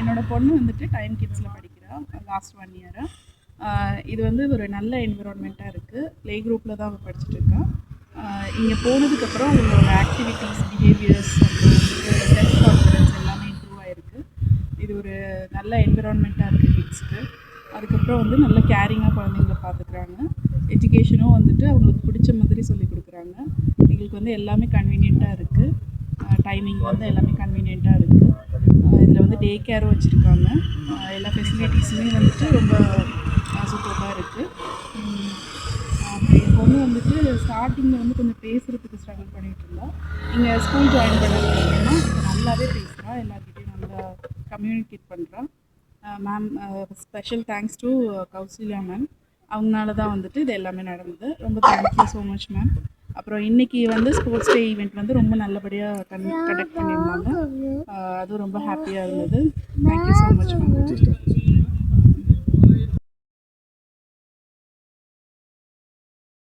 என்னோட பொண்ணு வந்துட்டு டைம் கிட்ஸில் படிக்கிறா லாஸ்ட் 1 இயர். இது வந்து ஒரு நல்ல என்விரான்மெண்ட்டாக இருக்குது. ப்ளே குரூப்பில் தான் அவள் படிச்சுட்ருக்கா. இங்கே போனதுக்கப்புறம் அவங்களோட ஆக்டிவிட்டீஸ், பிஹேவியர்ஸ், அப்புறம் வந்து செல்ஃப் கான்ஃபிடன்ஸ் எல்லாமே இம்ப்ரூவ் ஆகிருக்கு. இது ஒரு நல்ல என்விரான்மெண்ட்டாக இருக்குது கிட்ஸ்க்கு. அதுக்கப்புறம் வந்து நல்ல கேரிங்காக குழந்தைங்கள பார்த்துக்குறாங்க. எஜுகேஷனும் வந்துட்டு அவங்களுக்கு பிடிச்ச மாதிரி சொல்லிக் கொடுக்குறாங்க. எங்களுக்கு வந்து எல்லாமே கன்வீனியண்ட்டாக இருக்குது. டைமிங் வந்து எல்லாமே கன்வீனியண்ட்டாக இருக்குது. இதில் வந்து டே கேரும் வச்சுருக்காங்க. எல்லா ஃபெசிலிட்டிஸுமே வந்துட்டு ரொம்ப சூப்பராக இருக்குது. அப்புறம் என் பொண்ணு வந்துட்டு ஸ்டார்டிங்கில் வந்து கொஞ்சம் பேசுகிறதுக்கு ஸ்ட்ரகிள் பண்ணிகிட்டு இருந்தா. இங்கே ஸ்கூல் ஜாயின் பண்ணதுக்கப்புறமா இப்போ நல்லாவே பேசுகிறா. எல்லாருக்கிட்டையும் நல்லா கம்யூனிகேட் பண்ணுறா. Ma'am, special thanks to Kausalya ma'am. அவங்களால தான் வந்துட்டு இது எல்லாமே நடந்தது. ரொம்ப தேங்க்யூ ஸோ மச் மேம். அப்புறம் இன்றைக்கி வந்து ஸ்போர்ட்ஸ் டே ஈவெண்ட் வந்து ரொம்ப நல்லபடியாக கண்டக்ட் பண்ணியிருந்தாங்க. அதுவும் ரொம்ப ஹாப்பியாக இருந்தது. Thank you so much ma'am.